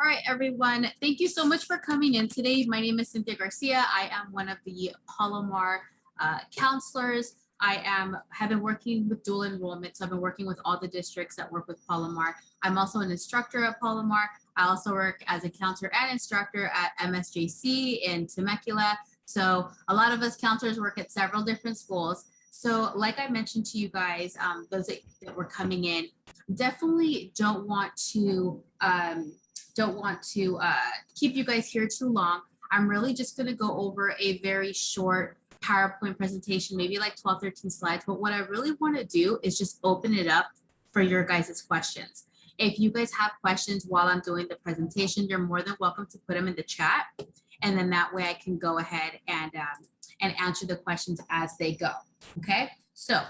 All right, everyone. Thank you so much for coming in today. My name is Cynthia Garcia. I am one of the Palomar counselors. Have been working with dual enrollment, so I've been working with all the districts that work with Palomar. I'm also an instructor at Palomar. I also work as a counselor and instructor at MSJC in Temecula. So a lot of us counselors work at several different schools. So like I mentioned to you guys, those that were coming in, definitely don't want to keep you guys here too long. I'm really just going to go over a very short PowerPoint presentation, maybe like 12, 13 slides. But what I really want to do is just open it up for your guys' questions. If you guys have questions while I'm doing the presentation, you're more than welcome to put them in the chat. And then that way I can go ahead and answer the questions as they go. Okay, so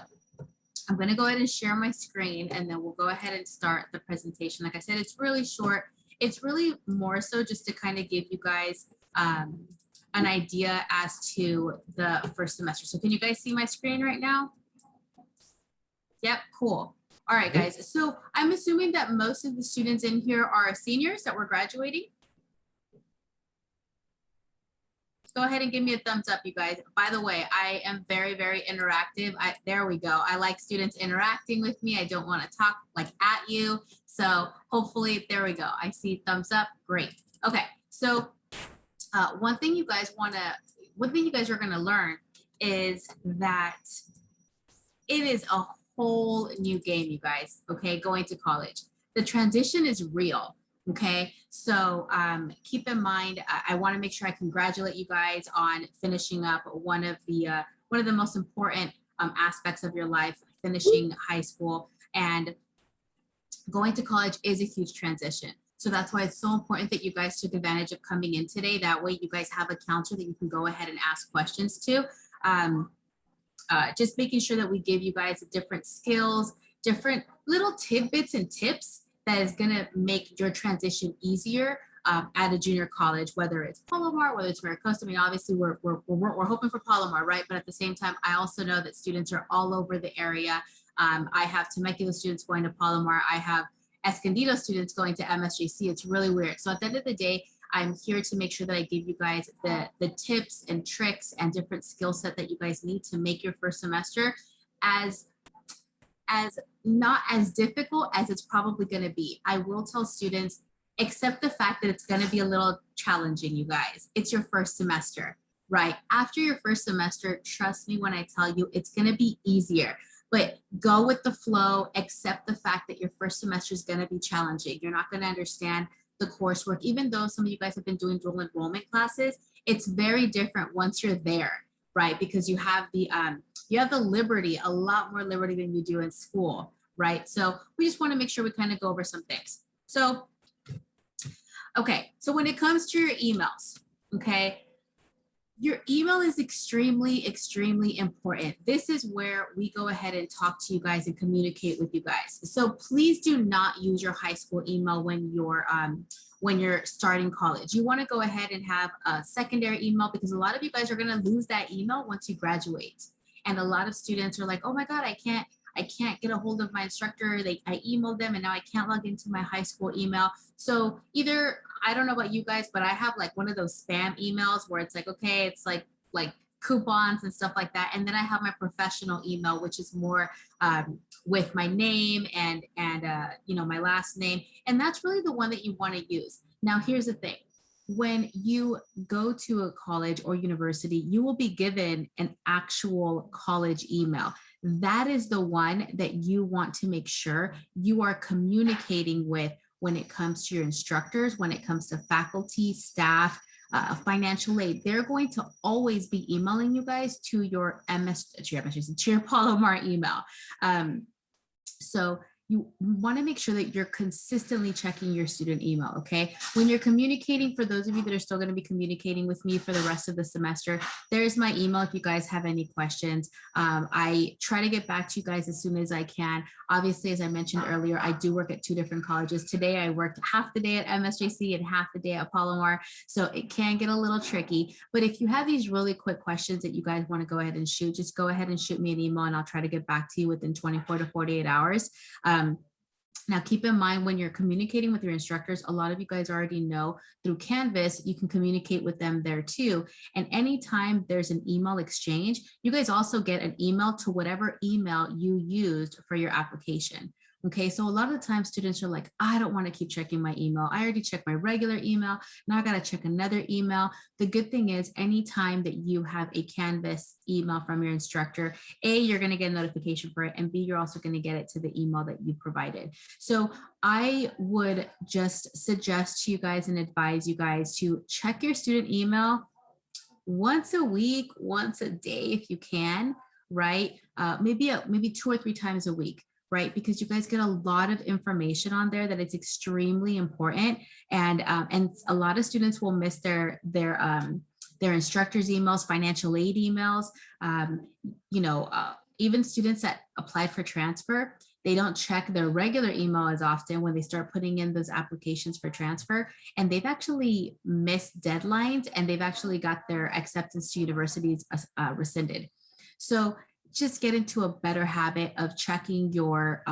I'm going to go ahead and share my screen, and then we'll go ahead and start the presentation. Like I said, it's really short. It's really more so just to kind of give you guys an idea as to the first semester. So can you guys see my screen right now? Yep, cool. All right, guys. So I'm assuming that most of the students in here are seniors that were graduating. Go ahead and give me a thumbs up, you guys. By the way, I am very, very interactive. There we go. I like students interacting with me. I don't want to talk like at you. So hopefully, there we go. I see thumbs up. Great. Okay. So one thing you guys are going to learn is that it is a whole new game, you guys. Okay. Going to college. The transition is real. Okay, so keep in mind, I want to make sure I congratulate you guys on finishing up one of the most important aspects of your life, finishing high school. And going to college is a huge transition. So that's why it's so important that you guys took advantage of coming in today. That way you guys have a counselor that you can go ahead and ask questions to. Just making sure that we give you guys different skills, different little tidbits and tips that is going to make your transition easier at a junior college, whether it's Palomar, whether it's Maricosta. I mean, obviously we're hoping for Palomar, right? But at the same time, I also know that students are all over the area. I have Temecula students going to Palomar. I have Escondido students going to MSJC. It's really weird. So at the end of the day, I'm here to make sure that I give you guys the tips and tricks and different skill set that you guys need to make your first semester as not as difficult as it's probably going to be. I will tell students, accept the fact that it's going to be a little challenging, you guys. It's your first semester, right? After your first semester, trust me when I tell you, it's going to be easier. But go with the flow, accept the fact that your first semester is going to be challenging. You're not going to understand the coursework. Even though some of you guys have been doing dual enrollment classes, it's very different once you're there, right? Because you have the liberty, a lot more liberty than you do in school, right? So we just want to make sure we kind of go over some things. So, okay, so when it comes to your emails, okay, your email is extremely, extremely important. This is where we go ahead and talk to you guys and communicate with you guys. So please do not use your high school email when you're starting college. You want to go ahead and have a secondary email, because a lot of you guys are going to lose that email once you graduate. And a lot of students are like, oh my God, I can't get a hold of my instructor. I emailed them and now I can't log into my high school email. So either, I don't know about you guys, but I have like one of those spam emails where it's like, okay, it's like coupons and stuff like that. And then I have my professional email, which is more with my name and my last name. And that's really the one that you want to use. Now, here's the thing. When you go to a college or university, you will be given an actual college email. That is the one that you want to make sure you are communicating with when it comes to your instructors, when it comes to faculty, staff, financial aid. They're going to always be emailing you guys to your Palomar email. So you want to make sure that you're consistently checking your student email, okay? When you're communicating, for those of you that are still going to be communicating with me for the rest of the semester, there's my email if you guys have any questions. I try to get back to you guys as soon as I can. Obviously, as I mentioned earlier, I do work at 2 different colleges. Today, I worked half the day at MSJC and half the day at Palomar, so it can get a little tricky. But if you have these really quick questions that you guys want to go ahead and shoot, just go ahead and shoot me an email and I'll try to get back to you within 24 to 48 hours. Now, keep in mind when you're communicating with your instructors, a lot of you guys already know through Canvas, you can communicate with them there too. And anytime there's an email exchange, you guys also get an email to whatever email you used for your application. Okay, so a lot of the time students are like, I don't want to keep checking my email. I already checked my regular email. Now I got to check another email. The good thing is anytime that you have a Canvas email from your instructor, A, you're going to get a notification for it, and B, you're also going to get it to the email that you provided. So I would just suggest to you guys and advise you guys to check your student email once a week, once a day, if you can, right? Maybe 2 or 3 times a week, right? Because you guys get a lot of information on there that it's extremely important. And a lot of students will miss their instructors' emails, financial aid emails, even students that applied for transfer, they don't check their regular email as often when they start putting in those applications for transfer. And they've actually missed deadlines and they've actually got their acceptance to universities rescinded. So just get into a better habit of checking your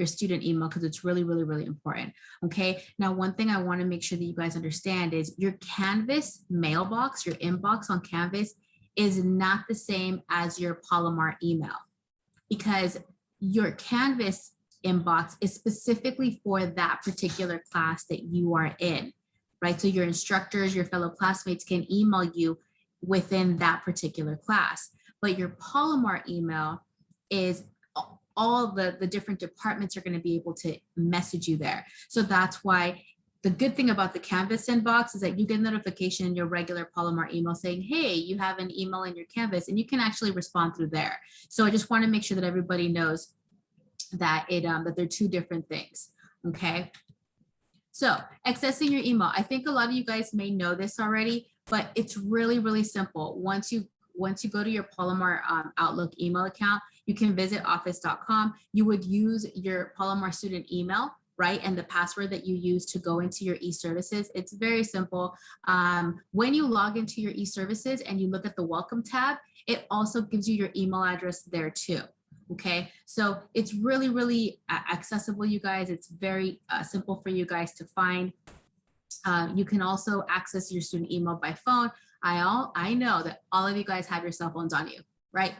student email because it's really, really, really important. Okay. Now, one thing I want to make sure that you guys understand is your Canvas mailbox, your inbox on Canvas is not the same as your Palomar email, because your Canvas inbox is specifically for that particular class that you are in, right? So your instructors, your fellow classmates can email you within that particular class. But your Palomar email is all the different departments are going to be able to message you there. So that's why the good thing about the Canvas inbox is that you get notification in your regular Palomar email saying, hey, you have an email in your Canvas, and you can actually respond through there. So I just want to make sure that everybody knows that that they're 2 different things. Okay. So accessing your email, I think a lot of you guys may know this already, but it's really, really simple. Once you go to your Palomar Outlook email account, you can visit office.com. You would use your Palomar student email, right? And the password that you use to go into your e-services. It's very simple. When you log into your e-services and you look at the welcome tab, it also gives you your email address there too. Okay, so it's really, really accessible, you guys. It's very simple for you guys to find. You can also access your student email by phone. I know that all of you guys have your cell phones on you, right?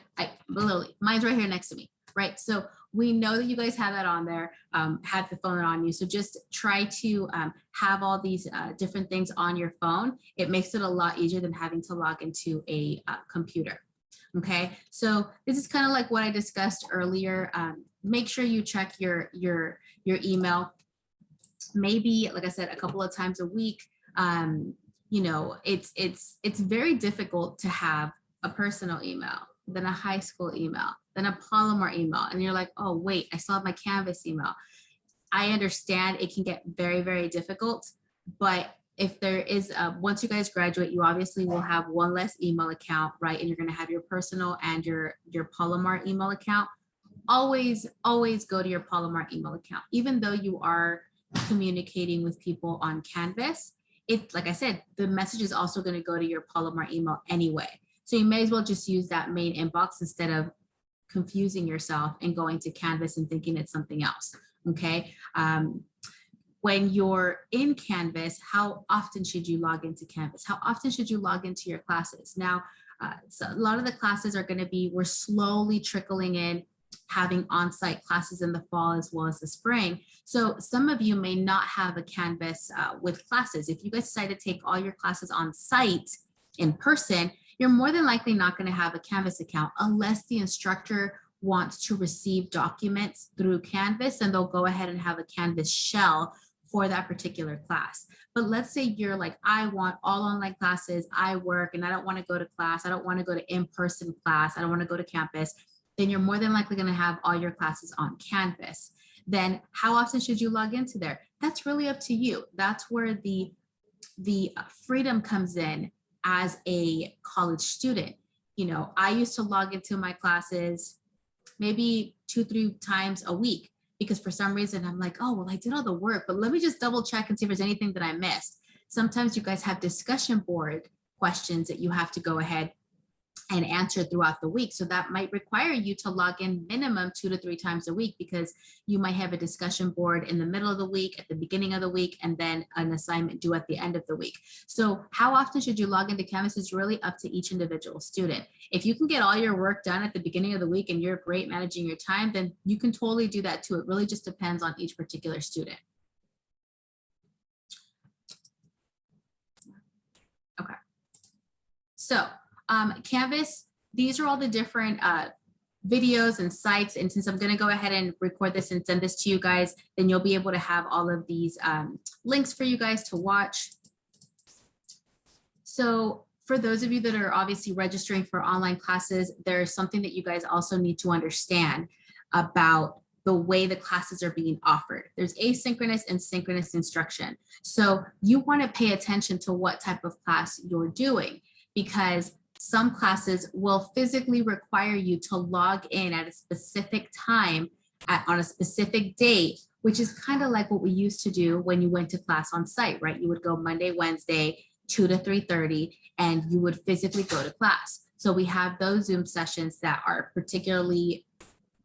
Literally, mine's right here next to me, right? So we know that you guys have that on there, have the phone on you. So just try to have all these different things on your phone. It makes it a lot easier than having to log into a computer. Okay, so this is kind of like what I discussed earlier. Make sure you check your email. Maybe, like I said, a couple of times a week. It's very difficult to have a personal email, then a high school email, then a Palomar email, and you're like, oh wait, I still have my Canvas email. I understand it can get very, very difficult, but if there is, once you guys graduate, you obviously will have one less email account, right? And you're going to have your personal and your Palomar email account. Always go to your Palomar email account, even though you are communicating with people on Canvas. Like I said, the message is also going to go to your Palomar email anyway. So you may as well just use that main inbox instead of confusing yourself and going to Canvas and thinking it's something else. Okay. When you're in Canvas, how often should you log into Canvas? How often should you log into your classes? Now, so a lot of the classes are going to be, we're slowly trickling in, having on-site classes in the fall as well as the spring. So some of you may not have a Canvas with classes. If you guys decide to take all your classes on site in person, you're more than likely not going to have a Canvas account unless the instructor wants to receive documents through Canvas, and they'll go ahead and have a Canvas shell for that particular class. But let's say you're like, I want all online classes, I work and I don't want to go to class, I don't want to go to in-person class, I don't want to go to campus, then you're more than likely going to have all your classes on Canvas. Then how often should you log into there? That's really up to you. That's where the freedom comes in as a college student. You know, I used to log into my classes maybe 2-3 times a week, because for some reason I'm like, oh, well, I did all the work, but let me just double check and see if there's anything that I missed. Sometimes you guys have discussion board questions that you have to go ahead and answer throughout the week. So that might require you to log in minimum 2 to 3 times a week, because you might have a discussion board in the middle of the week, at the beginning of the week, and then an assignment due at the end of the week. So how often should you log into Canvas is really up to each individual student. If you can get all your work done at the beginning of the week and you're great managing your time, then you can totally do that too. It really just depends on each particular student. Okay. So Canvas, these are all the different videos and sites. And since I'm going to go ahead and record this and send this to you guys, then you'll be able to have all of these links for you guys to watch. So for those of you that are obviously registering for online classes, there's something that you guys also need to understand about the way the classes are being offered. There's asynchronous and synchronous instruction. So you want to pay attention to what type of class you're doing, because some classes will physically require you to log in at a specific time on a specific date, which is kind of like what we used to do when you went to class on site, right? You would go Monday, Wednesday, 2 to 3:30, and you would physically go to class. So we have those Zoom sessions that are particularly,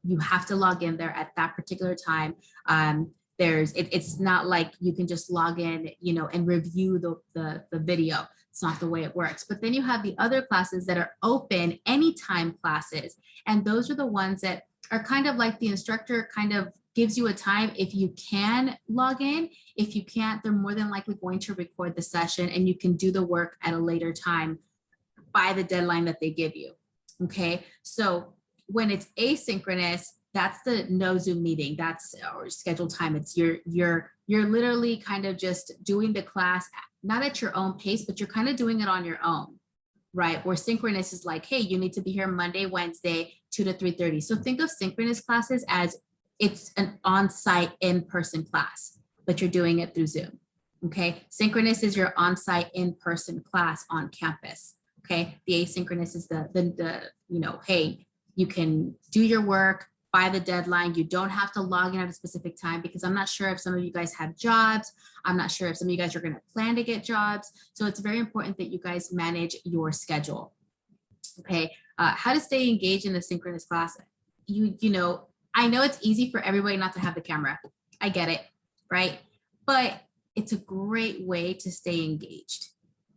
you have to log in there at that particular time. It's not like you can just log in, and review the video. It's not the way it works. But then you have the other classes that are open anytime classes. And those are the ones that are kind of like the instructor kind of gives you a time if you can log in. If you can't, they're more than likely going to record the session and you can do the work at a later time by the deadline that they give you. Okay, so when it's asynchronous, that's the no Zoom meeting. That's our scheduled time. It's you're literally kind of just doing the class, not at your own pace, but you're kind of doing it on your own, right? Where synchronous is like, hey, you need to be here Monday, Wednesday, 2 to 3:30. So think of synchronous classes as it's an on-site in-person class, but you're doing it through Zoom. Okay, synchronous is your on-site in-person class on campus. Okay, the asynchronous is the hey, you can do your work by the deadline. You don't have to log in at a specific time, because I'm not sure if some of you guys have jobs. I'm not sure if some of you guys are going to plan to get jobs. So it's very important that you guys manage your schedule. Okay, how to stay engaged in the synchronous class. I know it's easy for everybody not to have the camera. I get it, right? But it's a great way to stay engaged.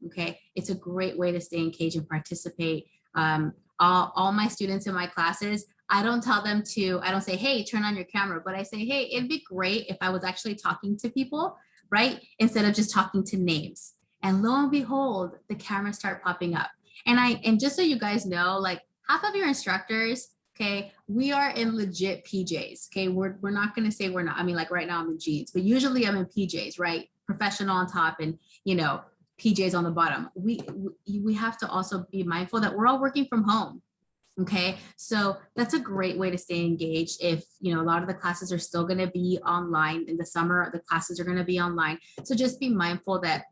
Okay, it's a great way to stay engaged and participate. All my students in my classes, I don't say, hey, turn on your camera, but I say, hey, it'd be great if I was actually talking to people, right? Instead of just talking to names. And lo and behold, the cameras start popping up. And just so you guys know, like half of your instructors, okay, we are in legit PJs. Okay, we're not gonna say we're not. I mean, like right now I'm in jeans, but usually I'm in PJs, right? Professional on top and PJs on the bottom. We have to also be mindful that we're all working from home. Okay, so that's a great way to stay engaged. If a lot of the classes are still going to be online in the summer, the classes are going to be online. So just be mindful that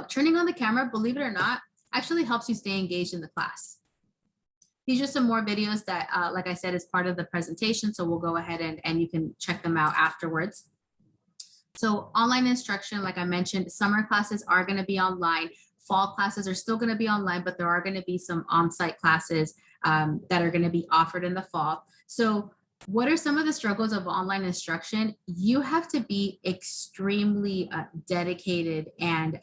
turning on the camera, believe it or not, actually helps you stay engaged in the class. These are some more videos that, like I said, is part of the presentation. So we'll go ahead and you can check them out afterwards. So online instruction, like I mentioned, summer classes are going to be online. Fall classes are still going to be online, but there are going to be some on-site classes that are going to be offered in the fall. So what are some of the struggles of online instruction? You have to be extremely dedicated and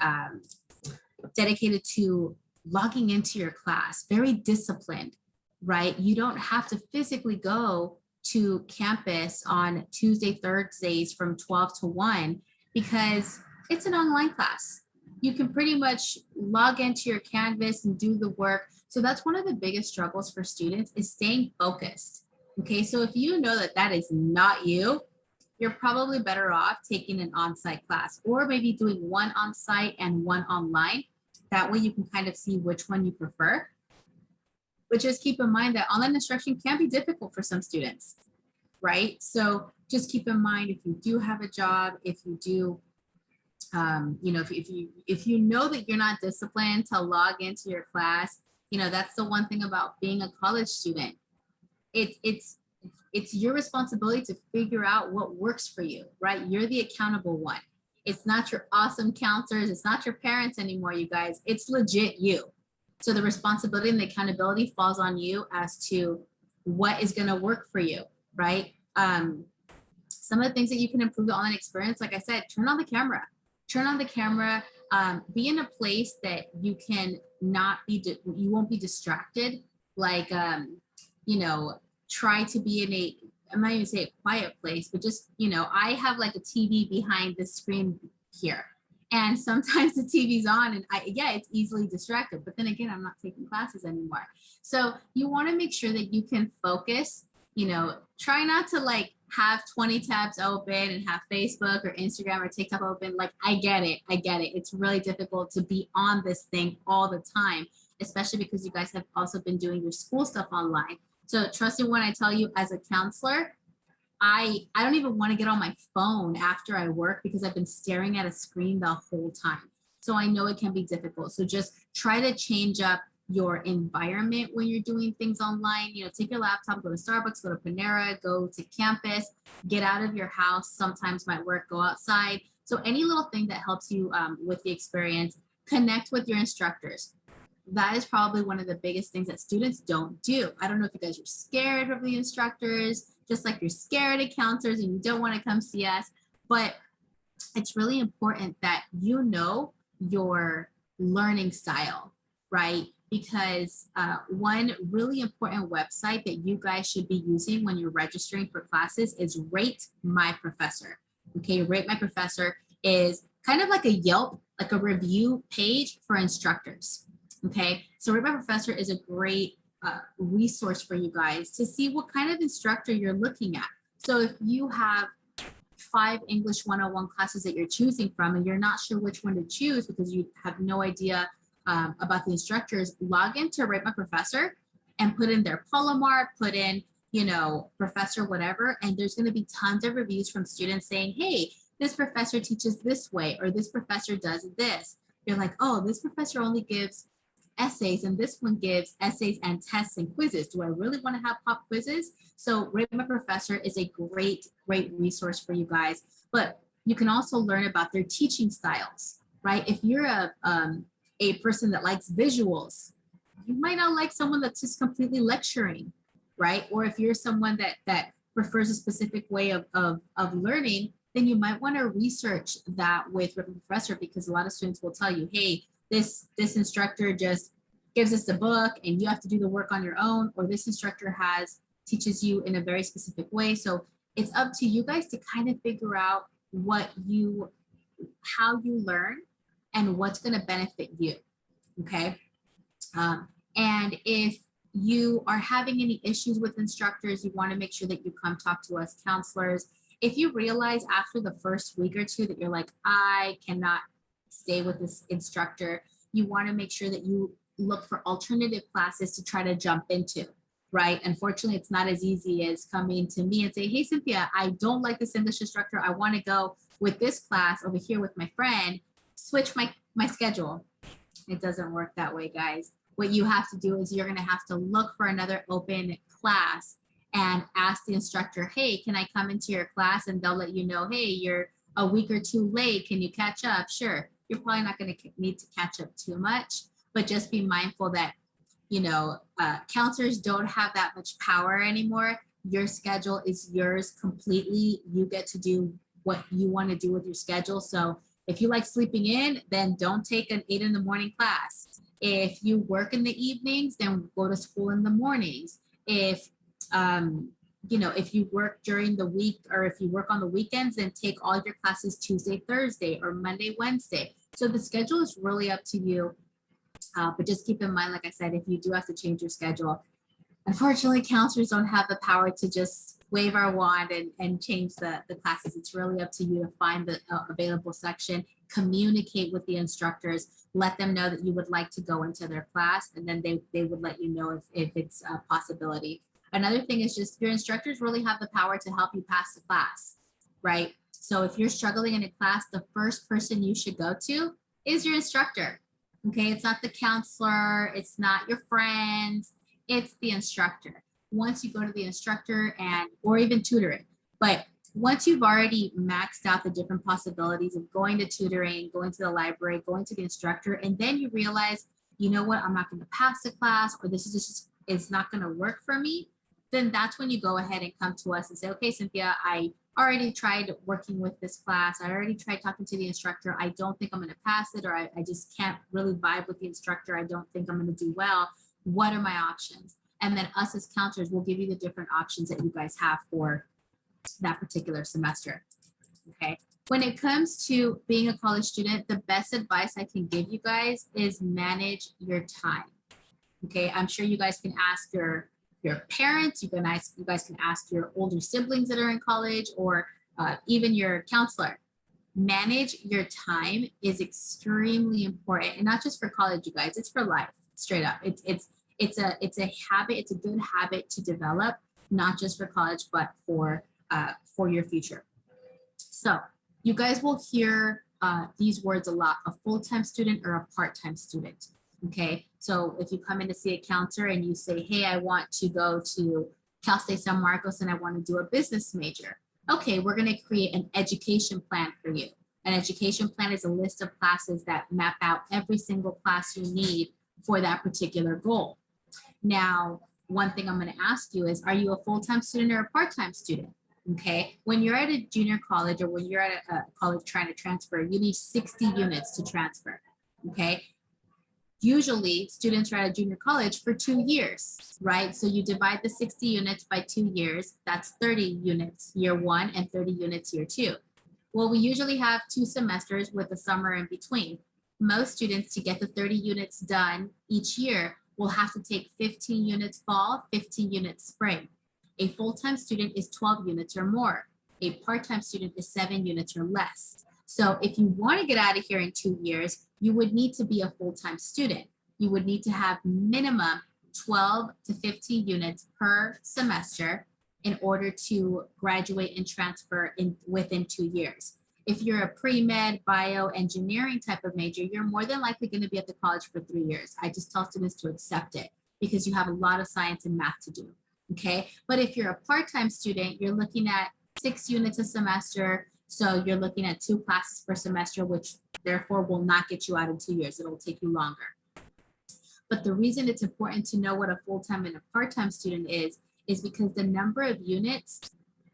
dedicated to logging into your class, very disciplined, right? You don't have to physically go to campus on Tuesday, Thursdays from 12 to 1 because it's an online class. You can pretty much log into your Canvas and do the work. So that's one of the biggest struggles for students is staying focused. Okay, so if you know that that is not you, you're probably better off taking an on-site class or maybe doing one on-site and one online. That way you can kind of see which one you prefer. But just keep in mind that online instruction can be difficult for some students, right? So just keep in mind if you do have a job, if you do, if you know that you're not disciplined to log into your class, that's the one thing about being a college student. It's your responsibility to figure out what works for you, right? You're the accountable one. It's not your awesome counselors. It's not your parents anymore, you guys. It's legit you. So the responsibility and the accountability falls on you as to what is going to work for you, right? Some of the things that you can improve the online experience, like I said, turn on the camera. Turn on the camera. Be in a place that you can not be, you won't be distracted. Like, you know, try to be in a, I'm not even saying a quiet place, but just, you know, I have like a TV behind the screen here. And sometimes the TV's on and yeah, it's easily distracted. But then again, I'm not taking classes anymore. So you want to make sure that you can focus, you know, try not to like have 20 tabs open and have Facebook or Instagram or TikTok open. Like, I get it. It's really difficult to be on this thing all the time, especially because you guys have also been doing your school stuff online. So trust me when I tell you, as a counselor, I don't even want to get on my phone after I work because I've been staring at a screen the whole time. So I know it can be difficult. So just try to change up your environment when you're doing things online. You know, take your laptop, go to Starbucks, go to Panera, go to campus, get out of your house. Sometimes might work, go outside. So any little thing that helps you with the experience, connect with your instructors. That is probably one of the biggest things that students don't do. I don't know if you guys are scared of the instructors, just like you're scared of counselors and you don't want to come see us, but it's really important that you know your learning style, right? Because one really important website that you guys should be using when you're registering for classes is Rate My Professor. Okay, Rate My Professor is kind of like a Yelp, like a review page for instructors. Okay, so Rate My Professor is a great resource for you guys to see what kind of instructor you're looking at. So if you have 5 English 101 classes that you're choosing from and you're not sure which one to choose because you have no idea about the instructors, log into Rate My Professor and put in their Palomar, put in, you know, professor, whatever, and there's going to be tons of reviews from students saying, hey, this professor teaches this way, or this professor does this. You're like, oh, this professor only gives essays and this one gives essays and tests and quizzes. Do I really want to have pop quizzes? So Rate My Professor is a great resource for you guys, but you can also learn about their teaching styles, right? If you're a person that likes visuals, you might not like someone that's just completely lecturing, right? Or if you're someone that prefers a specific way of learning, then you might want to research that with Rate My Professor, because a lot of students will tell you, hey, this instructor just gives us the book and you have to do the work on your own, or this instructor teaches you in a very specific way. So it's up to you guys to kind of figure out how you learn and what's going to benefit you. Okay. And if you are having any issues with instructors, you want to make sure that you come talk to us counselors. If you realize after the first week or two that you're like, I cannot stay with this instructor, you want to make sure that you look for alternative classes to try to jump into, right? Unfortunately, it's not as easy as coming to me and say, hey, Cynthia, I don't like this English instructor. I want to go with this class over here with my friend, switch my schedule. It doesn't work that way, guys. What you have to do is you're going to have to look for another open class and ask the instructor, hey, can I come into your class? And they'll let you know, hey, you're a week or two late. Can you catch up? Sure. You're probably not going to need to catch up too much, but just be mindful that, you know, counselors don't have that much power anymore. Your schedule is yours completely. You get to do what you want to do with your schedule. So if you like sleeping in, then don't take an 8 a.m. class. If you work in the evenings, then go to school in the mornings. If, you know, if you work during the week or if you work on the weekends, then take all your classes Tuesday, Thursday, or Monday, Wednesday. So the schedule is really up to you. But just keep in mind, like I said, if you do have to change your schedule, unfortunately, counselors don't have the power to just wave our wand and change the classes. It's really up to you to find the available section, communicate with the instructors, let them know that you would like to go into their class, and then they would let you know if it's a possibility. Another thing is just your instructors really have the power to help you pass the class, right? So if you're struggling in a class, the first person you should go to is your instructor. Okay, it's not the counselor, it's not your friends, it's the instructor. Once you go to the instructor or even tutoring, but once you've already maxed out the different possibilities of going to tutoring, going to the library, going to the instructor, and then you realize, you know what, I'm not going to pass the class, or this is just, it's not going to work for me, then that's when you go ahead and come to us and say, okay, Cynthia, I already tried working with this class. I already tried talking to the instructor. I don't think I'm going to pass it, or I just can't really vibe with the instructor. I don't think I'm going to do well. What are my options? And then us as counselors will give you the different options that you guys have for that particular semester. Okay. When it comes to being a college student, the best advice I can give you guys is manage your time. Okay. I'm sure you guys can ask your parents, you guys can ask your older siblings that are in college, or even your counselor. Manage your time is extremely important, and not just for college, you guys, it's for life, straight up. It's a habit, it's a good habit to develop, not just for college, but for your future. So you guys will hear these words a lot: a full-time student or a part-time student. Okay, so if you come in to see a counselor and you say, hey, I want to go to Cal State San Marcos and I want to do a business major. Okay, we're going to create an education plan for you. An education plan is a list of classes that map out every single class you need for that particular goal. Now, one thing I'm going to ask you is, are you a full-time student or a part-time student? Okay, when you're at a junior college, or when you're at a college trying to transfer, you need 60 units to transfer. Okay, usually students are at a junior college for 2 years, right? So you divide the 60 units by 2 years, that's 30 units year one and 30 units year two. Well, we usually have 2 semesters with a summer in between. Most students, to get the 30 units done each year, will have to take 15 units fall, 15 units spring. A full-time student is 12 units or more. A part-time student is 7 units or less. So if you want to get out of here in 2 years, you would need to be a full-time student. You would need to have minimum 12 to 15 units per semester in order to graduate and transfer within 2 years. If you're a pre-med, bioengineering type of major, you're more than likely going to be at the college for 3 years. I just tell students to accept it because you have a lot of science and math to do. Okay, but if you're a part-time student, you're looking at 6 units a semester. So you're looking at 2 classes per semester, which therefore will not get you out in 2 years. It'll take you longer. But the reason it's important to know what a full-time and a part-time student is because the number of units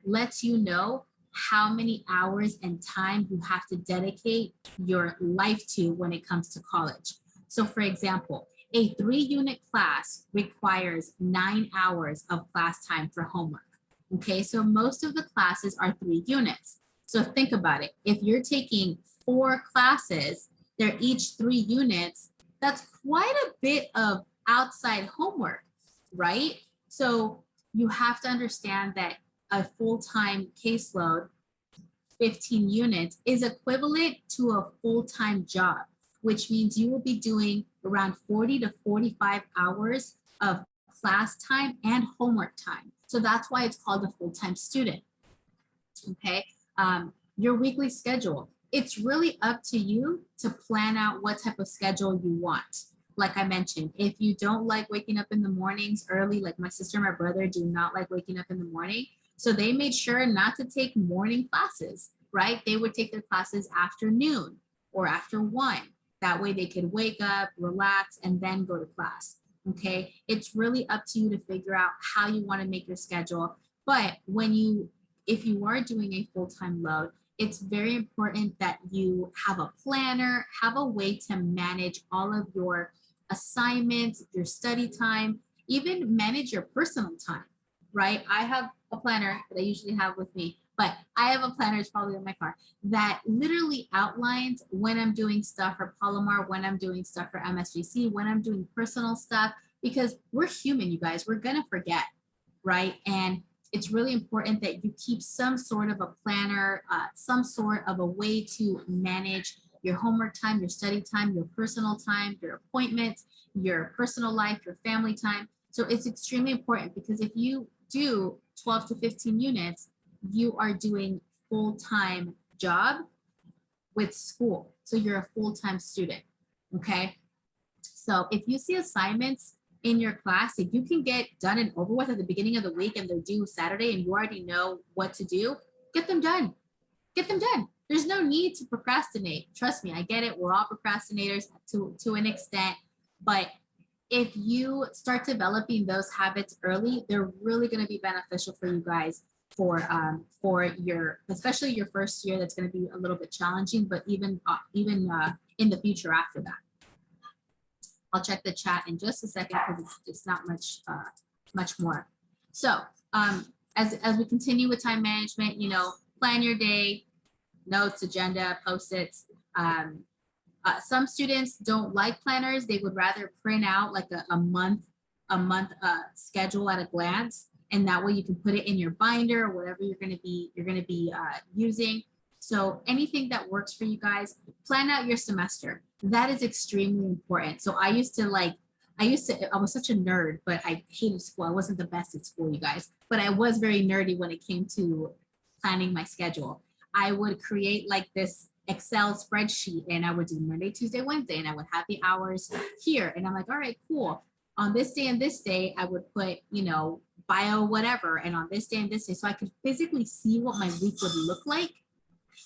lets you know how many hours and time you have to dedicate your life to when it comes to college. So for example, a 3-unit class requires 9 hours of class time for homework. Okay, so most of the classes are 3 units. So think about it. If you're taking 4 classes, they're each 3 units, that's quite a bit of outside homework, right? So you have to understand that a full-time caseload, 15 units, is equivalent to a full-time job, which means you will be doing around 40 to 45 hours of class time and homework time. So that's why it's called a full-time student. Okay, your weekly schedule. It's really up to you to plan out what type of schedule you want. Like I mentioned, if you don't like waking up in the mornings early, like my sister and my brother do not like waking up in the morning. So they made sure not to take morning classes, right? They would take their classes afternoon or after 1. That way they could wake up, relax, and then go to class. Okay, it's really up to you to figure out how you want to make your schedule. But if you are doing a full-time load, it's very important that you have a planner, have a way to manage all of your assignments, your study time, even manage your personal time, right? I have a planner that I usually have with me, but I have a planner, it's probably in my car, that literally outlines when I'm doing stuff for Palomar, when I'm doing stuff for MSGC, when I'm doing personal stuff, because we're human, you guys, we're gonna forget, right? And it's really important that you keep some sort of a planner, some sort of a way to manage your homework time, your study time, your personal time, your appointments, your personal life, your family time. So it's extremely important because if you do 12 to 15 units, you are doing full-time job with school. So you're a full-time student, okay? So if you see assignments in your class that you can get done and over with at the beginning of the week and they're due Saturday and you already know what to do, get them done. Get them done. There's no need to procrastinate. Trust me, I get it. We're all procrastinators to an extent, But if you start developing those habits early, they're really going to be beneficial for you guys for your, especially your first year. That's going to be a little bit challenging, but even in the future after that. I'll check the chat in just a second because it's not much more. So as we continue with time management, you know, plan your day, notes, agenda, post-its. Some students don't like planners. They would rather print out like a month schedule at a glance, and that way you can put it in your binder or whatever you're going to be using. So anything that works for you guys, plan out your semester. That is extremely important. So I was such a nerd, but I hated school. I wasn't the best at school, you guys, but I was very nerdy when it came to planning my schedule. I would create like this Excel spreadsheet, and I would do Monday, Tuesday, Wednesday, and I would have the hours here. And I'm like, all right, cool. On this day and this day, I would put, you know, bio whatever, and on this day and this day, so I could physically see what my week would look like.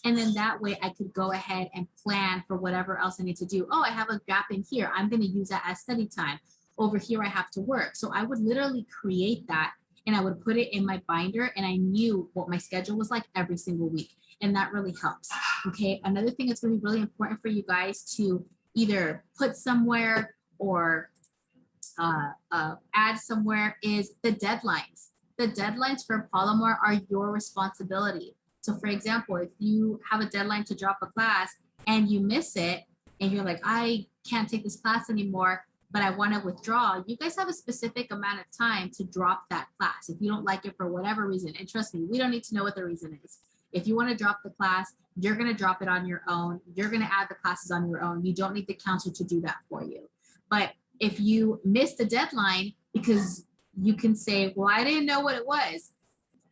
And then that way I could go ahead and plan for whatever else I need to do. Oh, I have a gap in here. I'm going to use that as study time. Over here, I have to work. So I would literally create that, and I would put it in my binder, and I knew what my schedule was like every single week. And that really helps. Okay. Another thing that's going to be really important for you guys to either put somewhere or add somewhere is the deadlines. The deadlines for Palomar are your responsibility. So for example, if you have a deadline to drop a class and you miss it and you're like, I can't take this class anymore, but I want to withdraw, you guys have a specific amount of time to drop that class. If you don't like it for whatever reason, and trust me, we don't need to know what the reason is. If you want to drop the class, you're going to drop it on your own. You're going to add the classes on your own. You don't need the counselor to do that for you. But if you miss the deadline, because you can say, well, I didn't know what it was.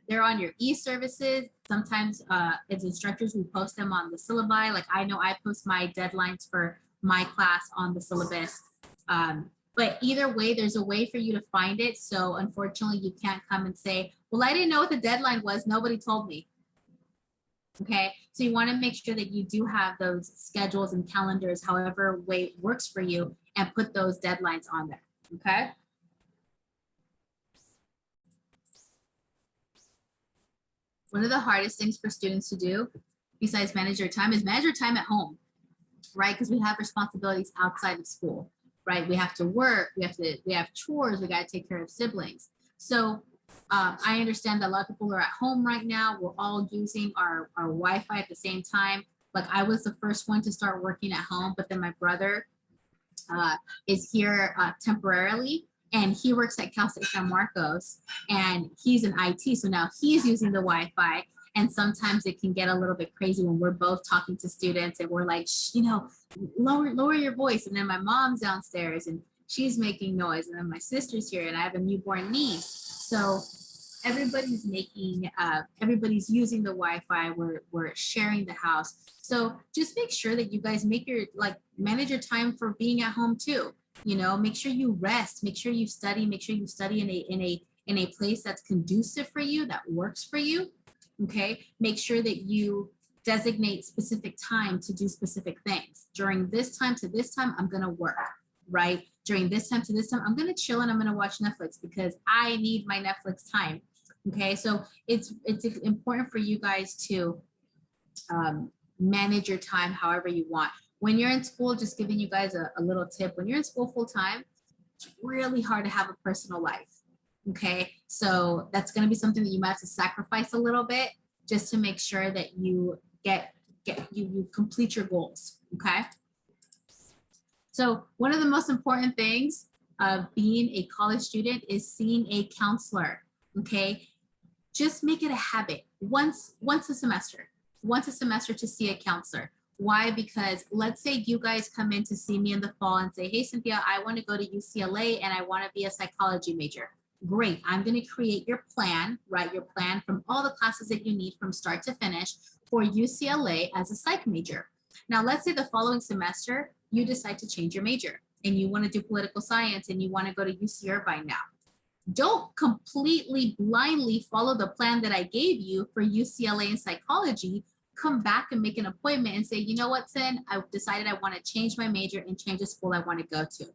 They're on your e-services. Sometimes as instructors, we post them on the syllabi. Like I know I post my deadlines for my class on the syllabus. But either way, there's a way for you to find it. So unfortunately, you can't come and say, well, I didn't know what the deadline was. Nobody told me. Okay, so you want to make sure that you do have those schedules and calendars, however way it works for you, and put those deadlines on there. Okay. One of the hardest things for students to do, besides manage their time, is manage your time at home, right? Because we have responsibilities outside of school, right? We have to work, we have chores, we got to take care of siblings. So I understand that a lot of people are at home right now. We're all using our Wi-Fi at the same time. Like I was the first one to start working at home, but then my brother is here temporarily, and he works at Cal State San Marcos, and he's in IT. So now he's using the Wi-Fi, and sometimes it can get a little bit crazy when we're both talking to students and we're like, you know, lower your voice. And then my mom's downstairs and she's making noise, and then my sister's here, and I have a newborn niece. So everybody's everybody's using the Wi-Fi. We're sharing the house. So just make sure that you guys manage your time for being at home too. You know, make sure you rest, make sure you study, in a place that's conducive for you, that works for you. Okay. Make sure that you designate specific time to do specific things. During this time to this time, I'm going to work, right? During this time to this time, I'm going to chill and I'm going to watch Netflix because I need my Netflix time. Okay. So it's important for you guys to manage your time however you want. When you're in school, just giving you guys a little tip, when you're in school full time, it's really hard to have a personal life. Okay. So that's going to be something that you might have to sacrifice a little bit just to make sure that you you complete your goals. Okay. So one of the most important things of being a college student is seeing a counselor. Okay. Just make it a habit once a semester to see a counselor. Why? Because let's say you guys come in to see me in the fall and say, hey, Cynthia, I want to go to UCLA and I want to be a psychology major. Great. I'm going to create your plan, right? Your plan from all the classes that you need from start to finish for UCLA as a psych major. Now, let's say the following semester, you decide to change your major and you want to do political science and you want to go to UC Irvine now. Don't completely blindly follow the plan that I gave you for UCLA and psychology. Come back and make an appointment and say, you know what, Sin, I've decided I want to change my major and change the school I want to go to.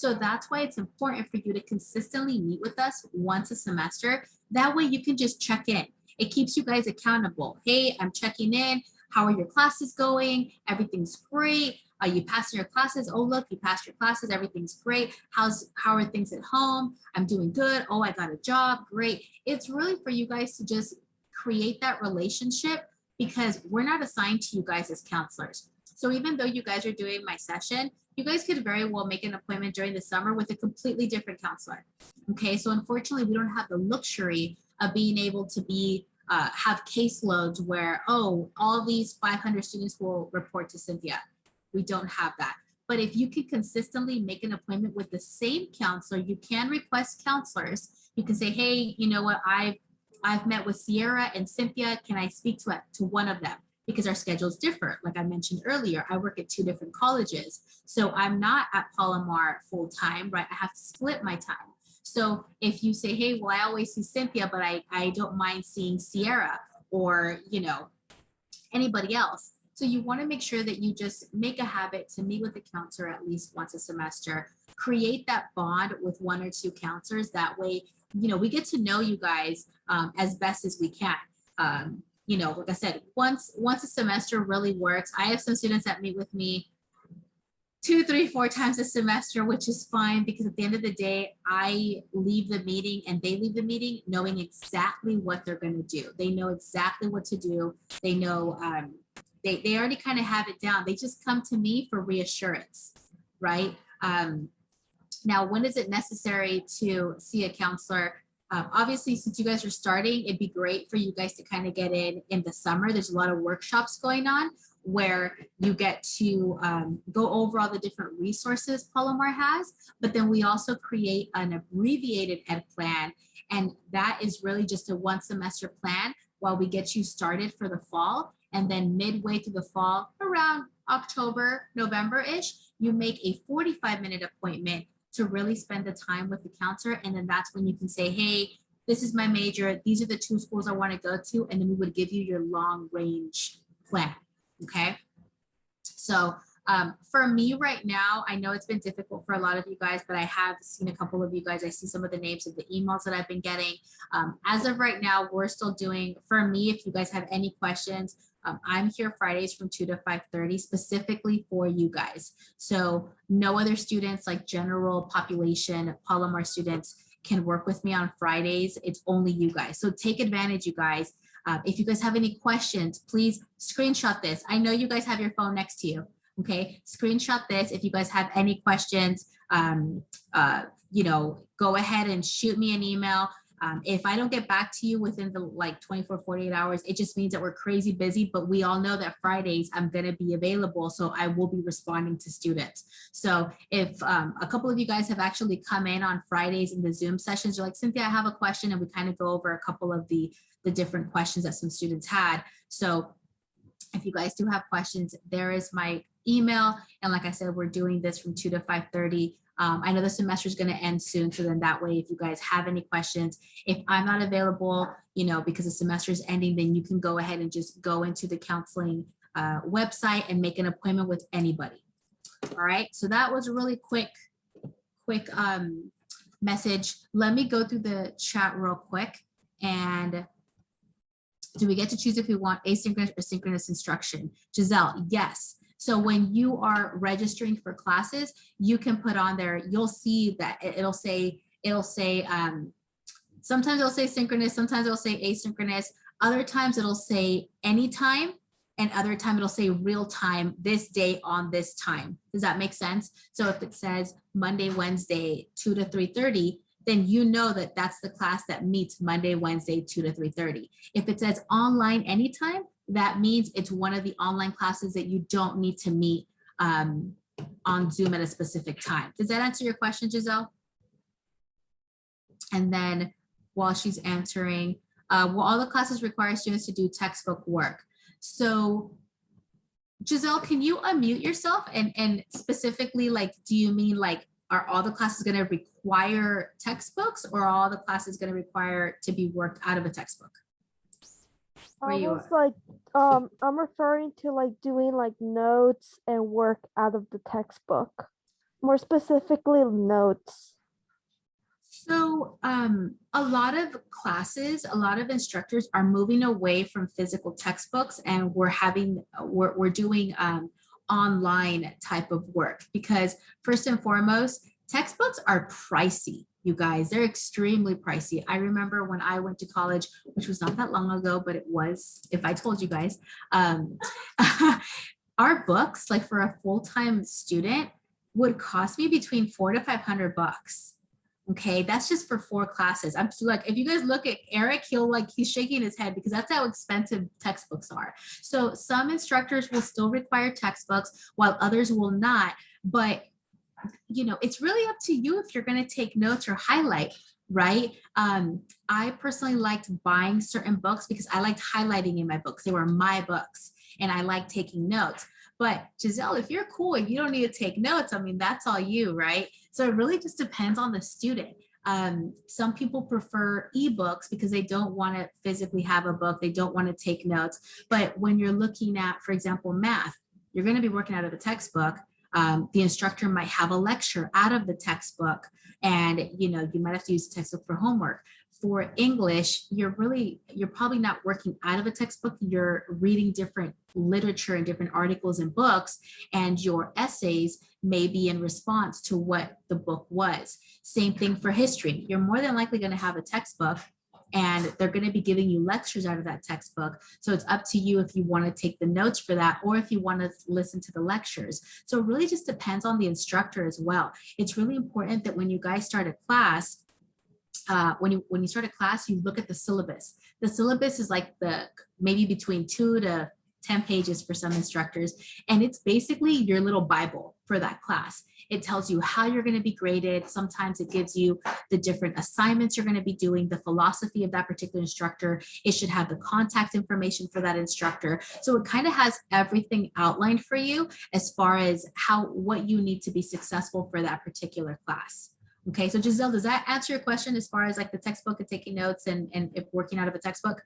So that's why it's important for you to consistently meet with us once a semester. That way you can just check in. It keeps you guys accountable. Hey, I'm checking in. How are your classes going? Everything's great. Are you passing your classes? Oh, look, you passed your classes. Everything's great. How are things at home? I'm doing good. Oh, I got a job. Great. It's really for you guys to just create that relationship, because we're not assigned to you guys as counselors. So even though you guys are doing my session, you guys could very well make an appointment during the summer with a completely different counselor. Okay, so unfortunately, we don't have the luxury of being able to have caseloads where, oh, all these 500 students will report to Cynthia. We don't have that. But if you can consistently make an appointment with the same counselor, you can request counselors. You can say, hey, you know what, I've met with Sierra and Cynthia. Can I speak to one of them? Because our schedules differ. Like I mentioned earlier, I work at 2 different colleges. So I'm not at Palomar full time, right? I have to split my time. So if you say, hey, well, I always see Cynthia, but I don't mind seeing Sierra, or, you know, anybody else. So you want to make sure that you just make a habit to meet with the counselor at least once a semester, create that bond with 1 or 2 counselors. That way, you know, we get to know you guys as best as we can. You know, like I said, once a semester really works. I have some students that meet with me 2, 3, 4 times a semester, which is fine, because at the end of the day, I leave the meeting and they leave the meeting knowing exactly what they're going to do. They know exactly what to do. They know, they already kind of have it down. They just come to me for reassurance, right? Now, when is it necessary to see a counselor? Obviously, since you guys are starting, it'd be great for you guys to kind of get in the summer. There's a lot of workshops going on where you get to go over all the different resources Palomar has, but then we also create an abbreviated ed plan. And that is really just a 1 semester plan while we get you started for the fall. And then midway through the fall, around October, November-ish, you make a 45-minute appointment to really spend the time with the counselor. And then that's when you can say, hey, this is my major. These are the 2 schools I want to go to. And then we would give you your long range plan. Okay. So for me right now, I know it's been difficult for a lot of you guys, but I have seen a couple of you guys. I see some of the names of the emails that I've been getting. As of right now, we're still doing, for me, if you guys have any questions, I'm here Fridays from 2 to 5:30 specifically for you guys. So no other students, like general population Palomar students, can work with me on Fridays. It's only you guys. So take advantage, you guys. If you guys have any questions, please screenshot this. I know you guys have your phone next to you. Okay, screenshot this. If you guys have any questions, you know, go ahead and shoot me an email. If I don't get back to you within the like 24, 48 hours, it just means that we're crazy busy, but we all know that Fridays I'm going to be available. So I will be responding to students. So if a couple of you guys have actually come in on Fridays in the Zoom sessions, you're like, Cynthia, I have a question, and we kind of go over a couple of the different questions that some students had. So if you guys do have questions, there is my email. And like I said, we're doing this from 2 to 5:30. I know the semester is going to end soon. So then that way, if you guys have any questions, if I'm not available, you know, because the semester is ending, then you can go ahead and just go into the counseling website and make an appointment with anybody. All right. So that was a really quick message. Let me go through the chat real quick. And do we get to choose if we want asynchronous or synchronous instruction? Giselle, yes. So when you are registering for classes, you can put on there, you'll see that it'll say, sometimes it'll say synchronous, sometimes it'll say asynchronous, other times it'll say anytime, and other time it'll say real time, this day on this time. Does that make sense? So if it says Monday, Wednesday, 2 to 3:30, then you know that that's the class that meets Monday, Wednesday, 2 to 3:30. If it says online anytime, that means it's one of the online classes that you don't need to meet on Zoom at a specific time. Does that answer your question, Giselle? And then while she's answering, will all the classes require students to do textbook work? So Giselle, can you unmute yourself and specifically, like, do you mean like, are all the classes going to require textbooks, or are all the classes going to require to be worked out of a textbook? Almost like I'm referring to like doing like notes and work out of the textbook. more specifically notes? So a lot of classes, a lot of instructors are moving away from physical textbooks, and we're doing online type of work, because first and foremost, textbooks are pricey. You guys, they're extremely pricey. I remember when I went to college, which was not that long ago, but it was, if I told you guys, our books, like for a full-time student, would cost me between $400 to $500. Okay, that's just for 4 classes. I'm like, if you guys look at Eric, he's shaking his head because that's how expensive textbooks are. So some instructors will still require textbooks while others will not. But it's really up to you if you're going to take notes or highlight, right? I personally liked buying certain books because I liked highlighting in my books. They were my books and I like taking notes. But Giselle, if you're cool and you don't need to take notes, I mean, that's all you, right? So it really just depends on the student. Some people prefer ebooks because they don't want to physically have a book. They don't want to take notes. But when you're looking at, for example, math, you're going to be working out of a textbook. The instructor might have a lecture out of the textbook, and you might have to use the textbook for homework. For English, you're probably not working out of a textbook. You're reading different literature and different articles and books, and your essays may be in response to what the book was. Same thing for history. You're more than likely going to have a textbook, and they're going to be giving you lectures out of that textbook. So it's up to you if you want to take the notes for that or if you want to listen to the lectures. So it really just depends on the instructor as well. It's really important that when you guys start a class, when you start a class, you look at the syllabus. The syllabus is like maybe between 2 to 10 pages for some instructors. And it's basically your little Bible for that class. It tells you how you're going to be graded. Sometimes it gives you the different assignments you're going to be doing, the philosophy of that particular instructor. It should have the contact information for that instructor. So it kind of has everything outlined for you as far as what you need to be successful for that particular class. Okay, so Giselle, does that answer your question as far as like the textbook and taking notes and if working out of a textbook?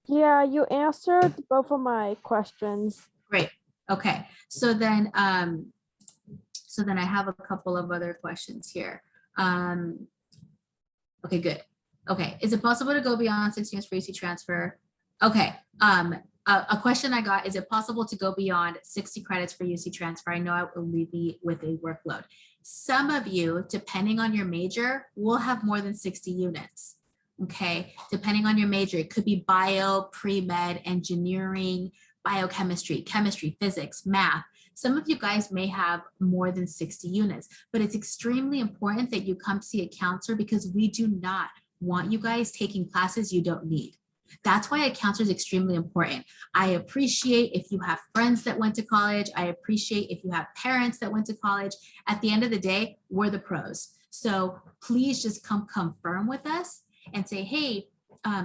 Yeah, you answered both of my questions. Great. Okay, so then I have a couple of other questions here. Okay, good. Okay, is it possible to go beyond 6 years for UC transfer? Okay, a question I got, is it possible to go beyond 60 credits for UC transfer? I know I will leave me with a workload. Some of you, depending on your major, will have more than 60 units. Okay, depending on your major, it could be bio, pre-med, engineering, biochemistry, chemistry, physics, math. Some of you guys may have more than 60 units, but it's extremely important that you come see a counselor because we do not want you guys taking classes you don't need. That's why a counselor is extremely important. I appreciate if you have friends that went to college. I appreciate if you have parents that went to college. At the end of the day, we're the pros. So please just come confirm with us and say, hey,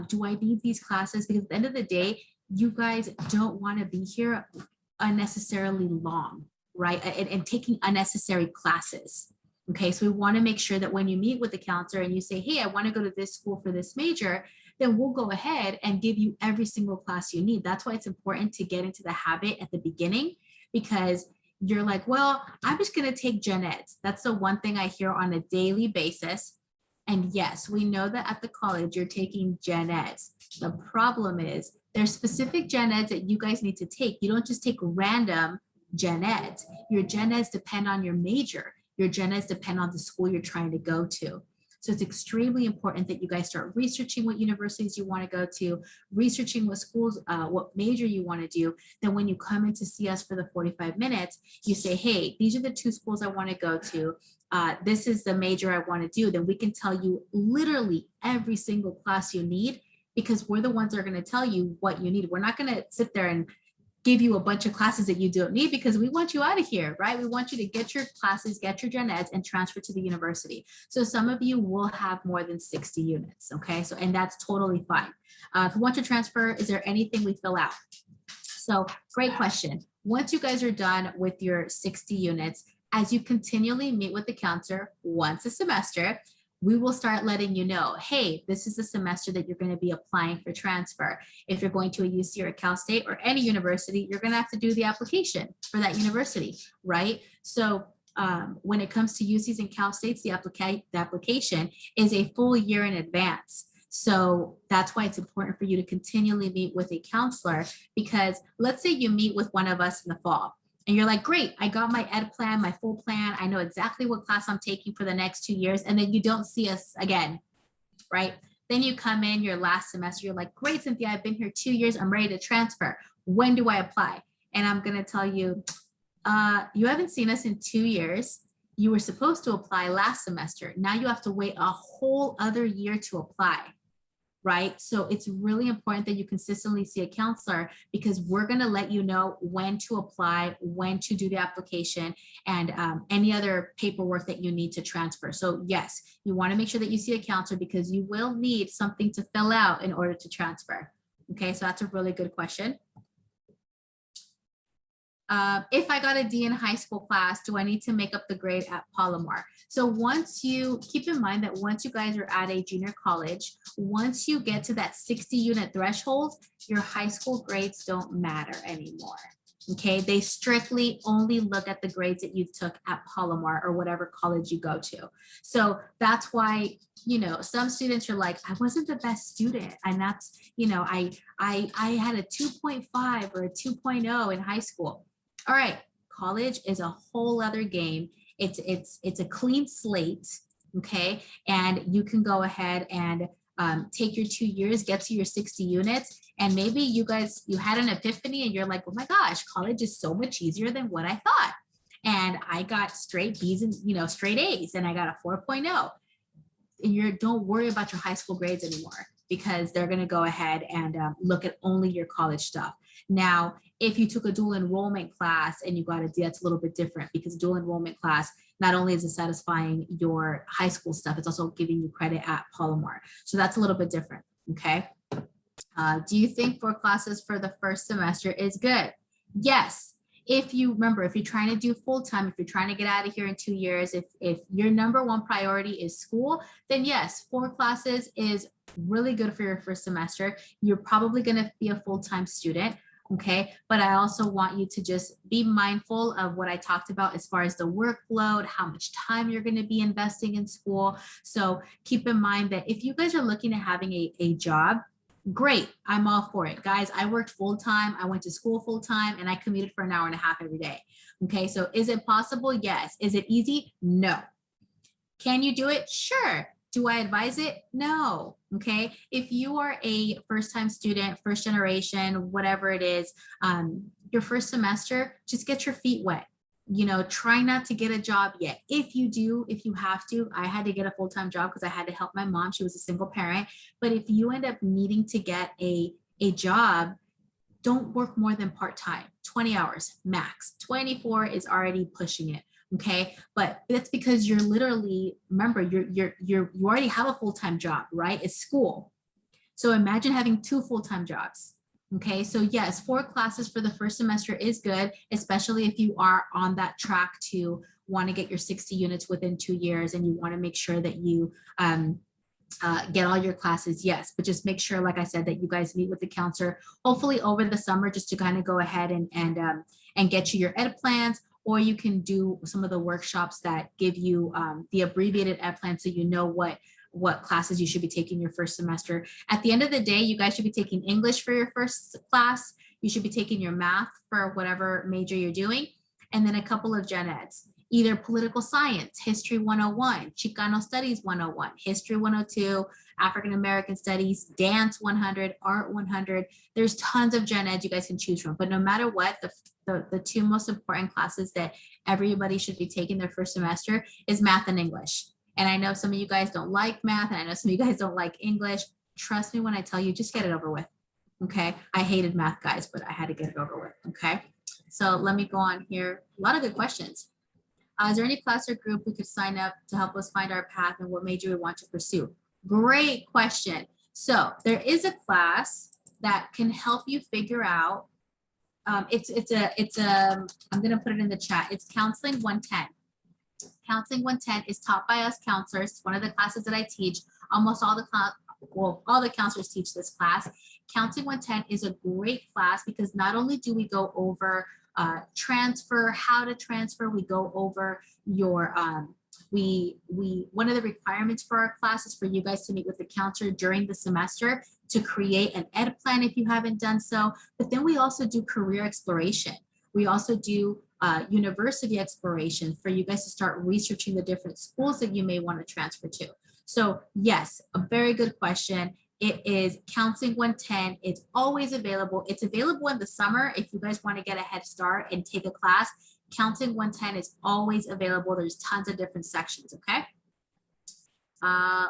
do I need these classes? Because at the end of the day, you guys don't want to be here unnecessarily long, right? And taking unnecessary classes. Okay, so we want to make sure that when you meet with the counselor and you say, hey, I want to go to this school for this major, then we'll go ahead and give you every single class you need. That's why it's important to get into the habit at the beginning, because you're like, well, I'm just going to take gen eds. That's the one thing I hear on a daily basis. And yes, we know that at the college you're taking gen eds. The problem is there's specific gen eds that you guys need to take. You don't just take random gen eds. Your gen eds depend on your major. Your gen eds depend on the school you're trying to go to. So it's extremely important that you guys start researching what universities you want to go to, researching what schools, what major you want to do. Then when you come in to see us for the 45 minutes, you say, hey, these are the 2 schools I want to go to. This is the major I want to do. Then we can tell you literally every single class you need, because we're the ones that are going to tell you what you need. We're not going to sit there and give you a bunch of classes that you don't need, because we want you out of here, right? We want you to get your classes, get your gen eds, and transfer to the university. So some of you will have more than 60 units, okay? So, and that's totally fine. If you want to transfer, is there anything we fill out? So great question. Once you guys are done with your 60 units, as you continually meet with the counselor once a semester, we will start letting you know, hey, this is the semester that you're going to be applying for transfer. If you're going to a UC or a Cal State or any university, you're going to have to do the application for that university, right? So when it comes to UCs and Cal States, the application is a full year in advance. So that's why it's important for you to continually meet with a counselor, because let's say you meet with one of us in the fall and you're like, great, I got my ed plan, my full plan. I know exactly what class I'm taking for the next 2 years. And then you don't see us again, right? Then you come in your last semester, you're like, great, Cynthia, I've been here 2 years. I'm ready to transfer. When do I apply? And I'm going to tell you, you haven't seen us in 2 years. You were supposed to apply last semester. Now you have to wait a whole other year to apply, right? So it's really important that you consistently see a counselor, because we're going to let you know when to apply, when to do the application, and any other paperwork that you need to transfer. So yes, you want to make sure that you see a counselor, because you will need something to fill out in order to transfer. Okay, so that's a really good question. If I got a D in high school class, do I need to make up the grade at Palomar? So once you keep in mind that once you guys are at a junior college, once you get to that 60 unit threshold, your high school grades don't matter anymore. Okay, they strictly only look at the grades that you took at Palomar or whatever college you go to. So that's why, you know, some students are like, I wasn't the best student. And that's, you know, I had a 2.5 or a 2.0 in high school. All right, college is a whole other game. It's a clean slate, okay? And you can go ahead and take your 2 years, get to your 60 units, and maybe you had an epiphany and you're like, oh my gosh, college is so much easier than what I thought. And I got straight B's and, you know, straight A's, and I got a 4.0. And don't worry about your high school grades anymore, because they're going to go ahead and look at only your college stuff. Now, if you took a dual enrollment class and you got a D, that's a little bit different, because dual enrollment class, not only is it satisfying your high school stuff, it's also giving you credit at Palomar. So that's a little bit different, okay? Do you think 4 classes for the first semester is good? Yes. If you're trying to do full-time, if you're trying to get out of here in 2 years, if your number one priority is school, then yes, 4 classes is really good for your first semester. You're probably going to be a full-time student. Okay, but I also want you to just be mindful of what I talked about as far as the workload, how much time you're going to be investing in school. So keep in mind that if you guys are looking at having a job, great, I'm all for it. Guys, I worked full-time, I went to school full-time, and I commuted for an hour and a half every day. Okay, so is it possible? Yes. Is it easy? No. Can you do it? Sure. Do I advise it? No. Okay. If you are a first-time student, first generation, whatever it is, your first semester, just get your feet wet. You know, try not to get a job yet. If you have to, I had to get a full-time job because I had to help my mom. She was a single parent. But if you end up needing to get a job, don't work more than part-time, 20 hours max. 24 is already pushing it. Okay, but that's because you're literally, remember, you already have a full-time job, right? It's school. So imagine having 2 full-time jobs. Okay, so yes, 4 classes for the first semester is good, especially if you are on that track to want to get your 60 units within 2 years and you want to make sure that you get all your classes. Yes, but just make sure, like I said, that you guys meet with the counselor, hopefully over the summer, just to kind of go ahead and get you your ed plans. Or you can do some of the workshops that give you the abbreviated ed plan, so you know what classes you should be taking your first semester. At the end of the day, you guys should be taking English for your first class. You should be taking your math for whatever major you're doing, and then a couple of gen eds, either political science, history 101, Chicano studies 101, history 102, African American studies, dance 100, art 100. There's tons of gen eds you guys can choose from, but no matter what, the 2 most important classes that everybody should be taking their first semester is math and English. And I know some of you guys don't like math, and I know some of you guys don't like English. Trust me when I tell you, just get it over with. Okay, I hated math, guys, but I had to get it over with. Okay, so let me go on here. A lot of good questions. Is there any class or group we could sign up to help us find our path and what major we want to pursue? Great question. So there is a class that can help you figure out. I'm going to put it in the chat. It's Counseling 110. Counseling 110 is taught by us counselors. It's one of the classes that I teach. Almost all the counselors teach this class. Counseling 110 is a great class because not only do we go over transfer, how to transfer. We go over your, one of the requirements for our class is for you guys to meet with the counselor during the semester to create an ed plan if you haven't done so. But then we also do career exploration. We also do university exploration for you guys to start researching the different schools that you may want to transfer to. So yes, a very good question. It is Counseling 110. It's always available. It's available in the summer if you guys want to get a head start and take a class. Counseling 110 is always available. There's tons of different sections, okay?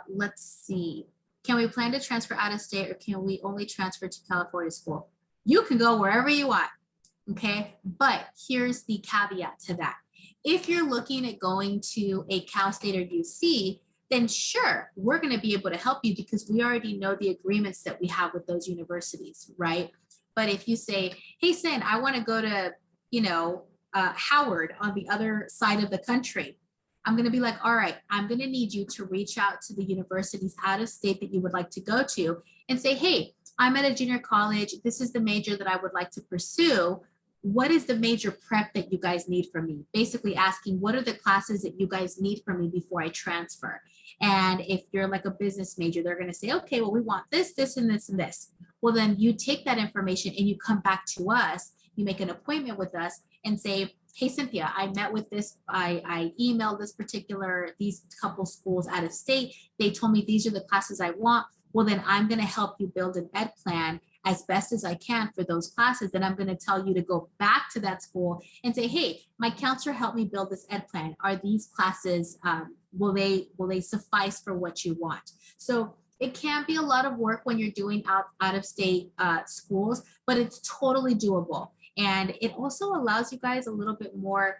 Let's see. Can we plan to transfer out of state or can we only transfer to California school? You can go wherever you want, okay? But here's the caveat to that. If you're looking at going to a Cal State or UC, then sure, we're going to be able to help you because we already know the agreements that we have with those universities, right? But if you say, hey, Sin, I want to go to, you know, Howard on the other side of the country, I'm going to be like, all right, I'm going to need you to reach out to the universities out of state that you would like to go to and say, hey, I'm at a junior college. This is the major that I would like to pursue. What is the major prep that you guys need from me? Basically asking, what are the classes that you guys need from me before I transfer? And if you're like a business major, they're going to say, okay, well, we want this, this, and this, and this. Well, then you take that information and you come back to us, you make an appointment with us and say, hey, Cynthia, I met with this, I emailed these couple schools out of state. They told me these are the classes I want. Well, then I'm going to help you build an ed plan as best as I can for those classes. Then I'm going to tell you to go back to that school and say, hey, my counselor helped me build this ed plan. Are these classes, will they suffice for what you want? So it can be a lot of work when you're doing out of state schools, but it's totally doable. And it also allows you guys a little bit more,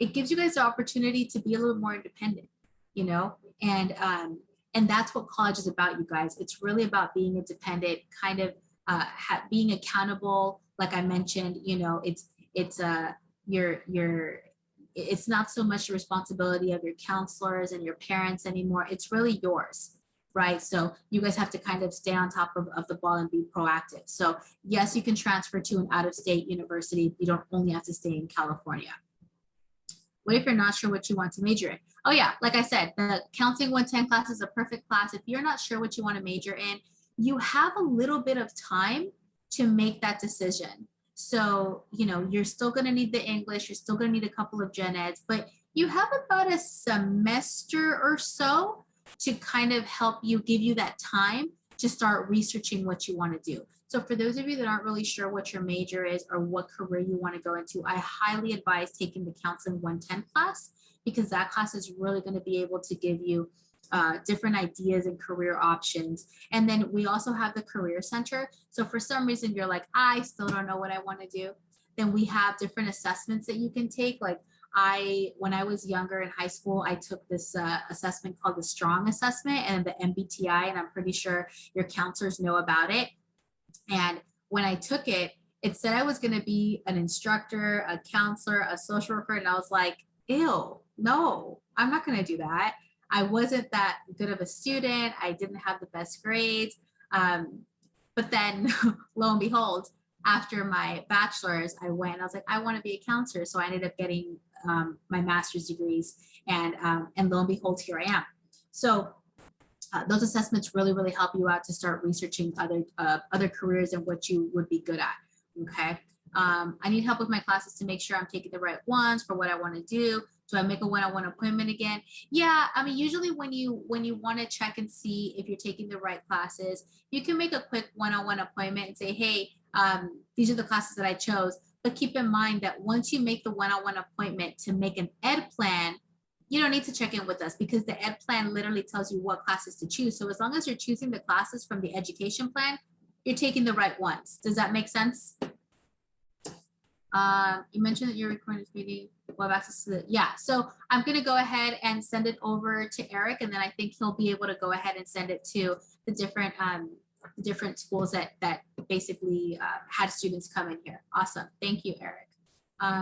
it gives you guys the opportunity to be a little more independent, you know, and that's what college is about, you guys. It's really about being independent, kind of being accountable. Like I mentioned, you know, it's not so much the responsibility of your counselors and your parents anymore. It's really yours, right? So you guys have to kind of stay on top of the ball and be proactive. So yes, you can transfer to an out-of-state university. You don't only have to stay in California. What if you're not sure what you want to major in? Oh yeah, like I said, the Counseling 110 class is a perfect class. If you're not sure what you want to major in, you have a little bit of time to make that decision. So, you know, you're still going to need the English, you're still going to need a couple of gen eds, but you have about a semester or so to kind of help you, give you that time to start researching what you want to do. So for those of you that aren't really sure what your major is or what career you want to go into, I highly advise taking the Counseling 110 class, because that class is really going to be able to give you different ideas and career options. And then we also have the Career Center. So for some reason you're like, I still don't know what I want to do. Then we have different assessments that you can take. Like when I was younger in high school, I took this assessment called the Strong Assessment and the MBTI, and I'm pretty sure your counselors know about it. And when I took it, it said I was going to be an instructor, a counselor, a social worker. And I was like, ew, no, I'm not going to do that. I wasn't that good of a student. I didn't have the best grades. But then lo and behold, after my bachelor's, I went and I was like, I want to be a counselor. So I ended up getting my master's degrees, and lo and behold, here I am. So those assessments really, really help you out to start researching other careers and what you would be good at, okay? I need help with my classes to make sure I'm taking the right ones for what I want to do. Do I make a one-on-one appointment again? Yeah, I mean, usually when you want to check and see if you're taking the right classes, you can make a quick one-on-one appointment and say, hey, these are the classes that I chose. But keep in mind that once you make the one-on-one appointment to make an ed plan, you don't need to check in with us, because the ed plan literally tells you what classes to choose. So as long as you're choosing the classes from the education plan, you're taking the right ones. Does that make sense? You mentioned that you're recording this meeting. We'll have access to the, yeah. So I'm going to go ahead and send it over to Eric, and then I think he'll be able to go ahead and send it to the different schools that basically had students come in here. Awesome. Thank you, Eric.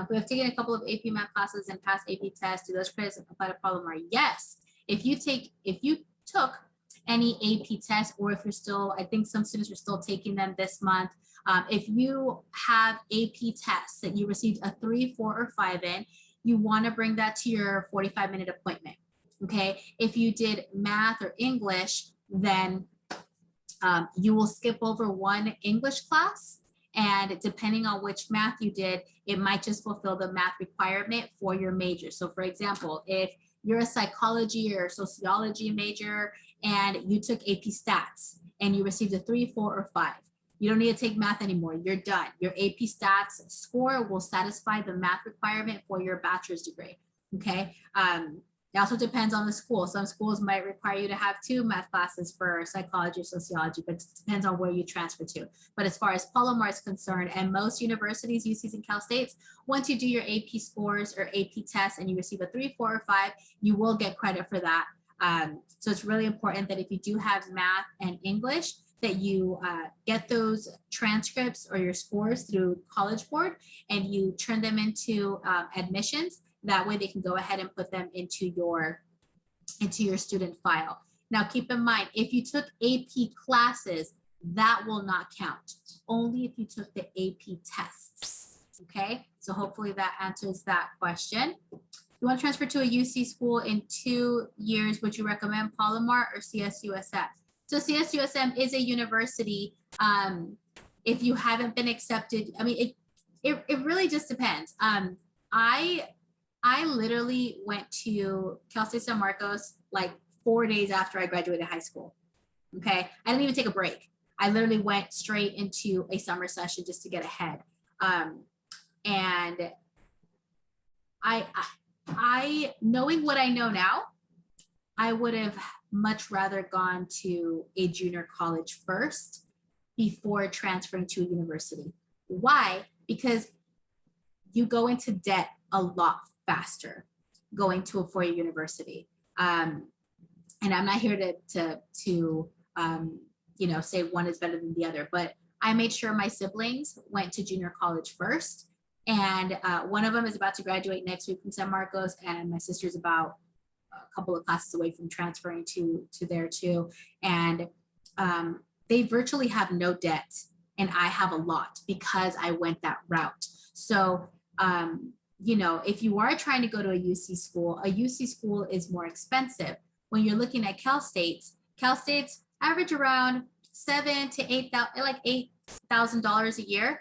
We have taken a couple of AP math classes and passed AP tests. Do those credits apply to Palomar? Yes. If you took any AP tests, or if you're still, I think some students are still taking them this month. If you have AP tests that you received a 3, 4, or 5 in, you want to bring that to your 45-minute appointment. Okay. If you did math or English, then you will skip over one English class. And depending on which math you did, it might just fulfill the math requirement for your major. So for example, if you're a psychology or sociology major and you took AP stats and you received a 3, 4, or 5, you don't need to take math anymore. You're done. Your AP stats score will satisfy the math requirement for your bachelor's degree. Okay. It also depends on the school. Some schools might require you to have 2 math classes for psychology or sociology, but it depends on where you transfer to. But as far as Palomar is concerned, and most universities, UCs and Cal States, once you do your AP scores or AP tests and you receive a 3, 4, or 5, you will get credit for that. So it's really important that if you do have math and English, that you get those transcripts or your scores through College Board and you turn them into admissions. That way they can go ahead and put them into your student file. Now keep in mind, if you took AP classes, that will not count. Only if you took the AP tests. Okay, so hopefully that answers that question. You want to transfer to a UC school in 2 years, would you recommend Palomar or CSUSM? So CSUSM is a university. If you haven't been accepted, I mean, it really just depends. I literally went to Cal State San Marcos like 4 days after I graduated high school. Okay, I didn't even take a break. I literally went straight into a summer session just to get ahead. And I knowing what I know now, I would have much rather gone to a junior college first before transferring to a university. Why? Because you go into debt a lot faster going to a four-year university. And I'm not here to say one is better than the other, but I made sure my siblings went to junior college first. And one of them is about to graduate next week from San Marcos, and my sister's about a couple of classes away from transferring to there too. And they virtually have no debt, and I have a lot because I went that route. So, if you are trying to go to a UC school is more expensive. When you're looking at Cal State's average around $7,000 to $8,000 a year.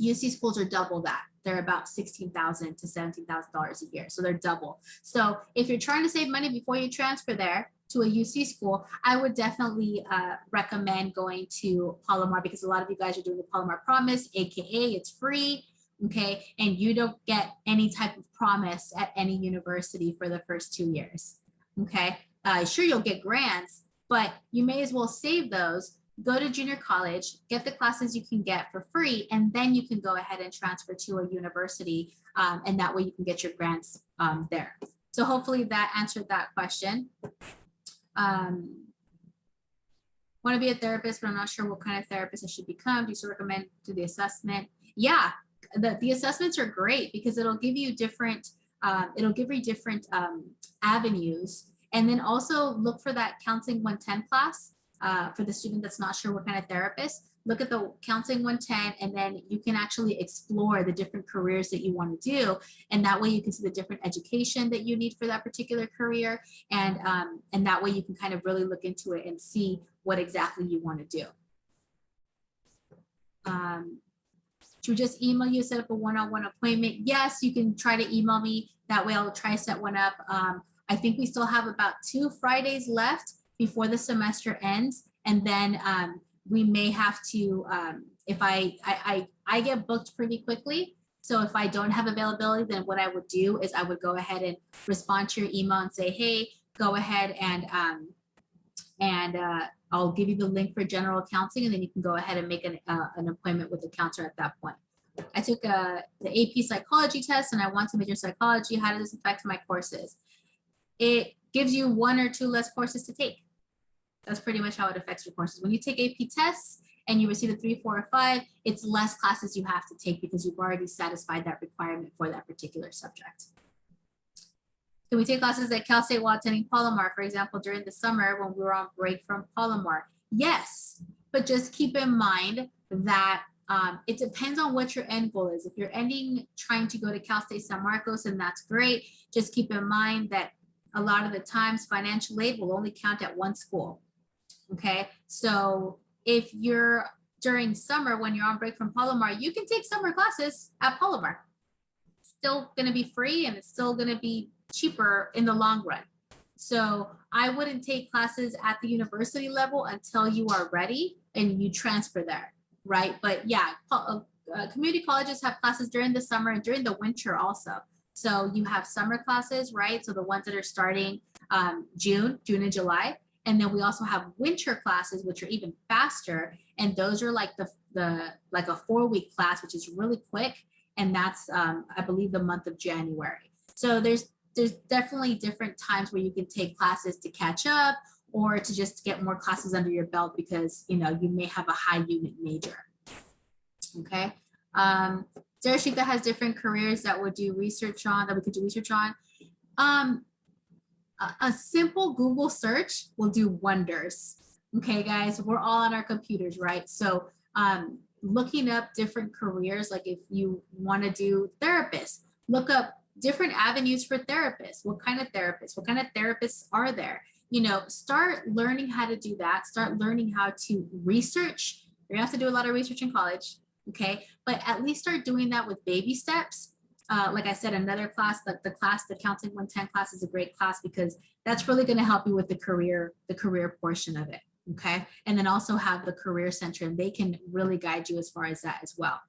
UC schools are double that. They're about $16,000 to $17,000 a year. So they're double. So if you're trying to save money before you transfer there to a UC school, I would definitely recommend going to Palomar, because a lot of you guys are doing the Palomar Promise, AKA it's free. Okay, and you don't get any type of promise at any university for the first 2 years. Okay, sure, you'll get grants, but you may as well save those, go to junior college, get the classes you can get for free, and then you can go ahead and transfer to a university, and that way you can get your grants there. So hopefully that answered that question. Want to be a therapist, but I'm not sure what kind of therapist I should become. Do you still recommend do the assessment? Yeah. The assessments are great because it'll give you different avenues, and then also look for that Counseling 110 class for the student that's not sure what kind of therapist. Look at the Counseling 110, and then you can actually explore the different careers that you want to do, and that way you can see the different education that you need for that particular career, and that way you can kind of really look into it and see what exactly you want to do. Should we just email you, set up a one-on-one appointment? Yes, you can try to email me. That way I'll try to set one up. I think we still have about 2 Fridays left before the semester ends. And then we may have to, if I get booked pretty quickly. So if I don't have availability, then what I would do is I would go ahead and respond to your email and say, hey, go ahead and I'll give you the link for general counseling, and then you can go ahead and make an appointment with the counselor at that point. I took the AP psychology test and I want to major in psychology. How does this affect my courses? It gives you 1 or 2 less courses to take. That's pretty much how it affects your courses. When you take AP tests and you receive a 3, 4, or 5, it's less classes you have to take because you've already satisfied that requirement for that particular subject. Can we take classes at Cal State while attending Palomar, for example, during the summer when we were on break from Palomar? Yes, but just keep in mind that it depends on what your end goal is. If you're trying to go to Cal State San Marcos, and that's great, just keep in mind that a lot of the times financial aid will only count at one school. Okay, so if you're during summer when you're on break from Palomar, you can take summer classes at Palomar. It's still going to be free and it's still going to be cheaper in the long run. So I wouldn't take classes at the university level until you are ready and you transfer there, right? But yeah, community colleges have classes during the summer and during the winter also. So you have summer classes, right? So the ones that are starting June and July. And then we also have winter classes, which are even faster. And those are like like a 4-week class, which is really quick. And that's, I believe, the month of January. So there's definitely different times where you can take classes to catch up or to just get more classes under your belt because, you know, you may have a high unit major. Okay. Darashika has different careers that we could do research on. A simple Google search will do wonders. Okay, guys, we're all on our computers, right? So looking up different careers, like if you want to do therapist, look up different avenues for therapists. What kind of therapists? What kind of therapists are there? You know, start learning how to do that. Start learning how to research. You're gonna have to do a lot of research in college, okay? But at least start doing that with baby steps. Like I said, another class, like the Counseling 110 class is a great class because that's really going to help you with the career portion of it. Okay. And then also have the career center and they can really guide you as far as that as well.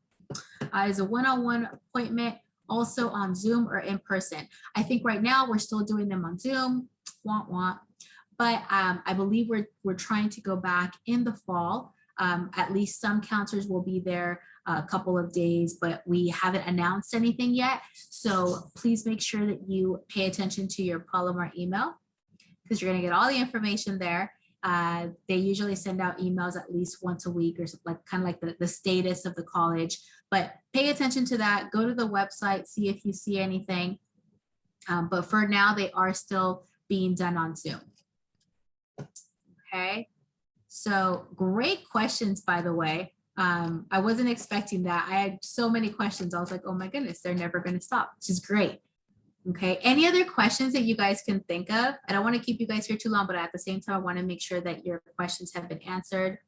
Is a one-on-one appointment also on Zoom or in person? I think right now we're still doing them on Zoom, but I believe we're trying to go back in the fall. At least some counselors will be there a couple of days, but we haven't announced anything yet. So please make sure that you pay attention to your Palomar email because you're going to get all the information there. They usually send out emails at least once a week or like kind of like the status of the college, but pay attention to that. Go to the website, see if you see anything. But for now, they are still being done on Zoom. Okay. So great questions, by the way. I wasn't expecting that. I had so many questions. I was like, oh my goodness, they're never going to stop, which is great. Okay. Any other questions that you guys can think of? I don't want to keep you guys here too long, but at the same time, I want to make sure that your questions have been answered.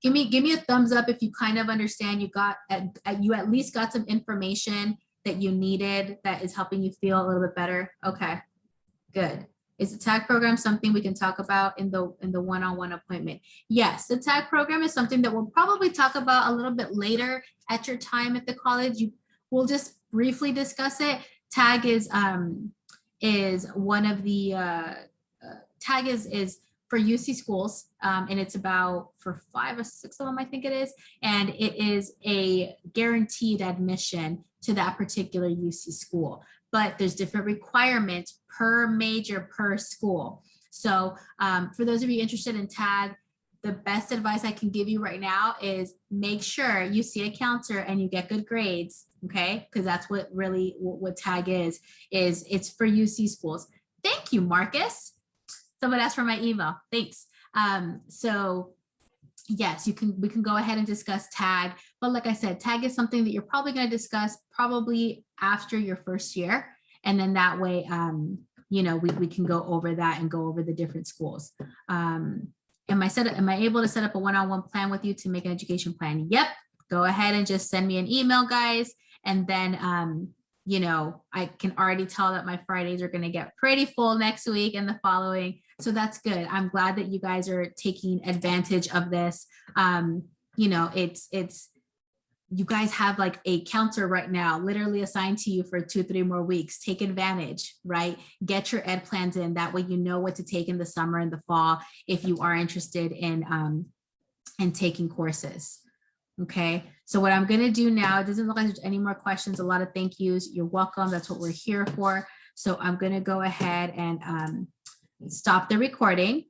Give me a thumbs up if you kind of understand you at least got some information that you needed that is helping you feel a little bit better. Okay, good. Is the TAG program something we can talk about in the one-on-one appointment? Yes, the TAG program is something that we'll probably talk about a little bit later at your time at the college. We'll just briefly discuss it. TAG is one of the TAG is for UC schools, and it's about for 5 or 6 of them, I think it is, and it is a guaranteed admission to that particular UC school. But there's different requirements per major per school. So for those of you interested in TAG, the best advice I can give you right now is make sure you see a counselor and you get good grades, okay? Because that's what really what TAG is it's for UC schools. Thank you, Marcus. Someone asked for my email. Thanks. So yes, we can go ahead and discuss TAG. But like I said, TAG is something that you're probably going to discuss probably after your first year. And then that way, you know, we can go over that and go over the different schools. Am I able to set up a one-on-one plan with you to make an education plan? Yep. Go ahead and just send me an email, guys. And then, you know, I can already tell that my Fridays are going to get pretty full next week and the following. So that's good. I'm glad that you guys are taking advantage of this. You know, it's you guys have like a counselor right now, literally assigned to you for 2-3 more weeks. Take advantage, right? Get your ed plans in. That way, you know what to take in the summer and the fall if you are interested in taking courses. Okay, so what I'm going to do now, it doesn't look like there's any more questions. A lot of thank yous. You're welcome. That's what we're here for. So I'm going to go ahead and stop the recording.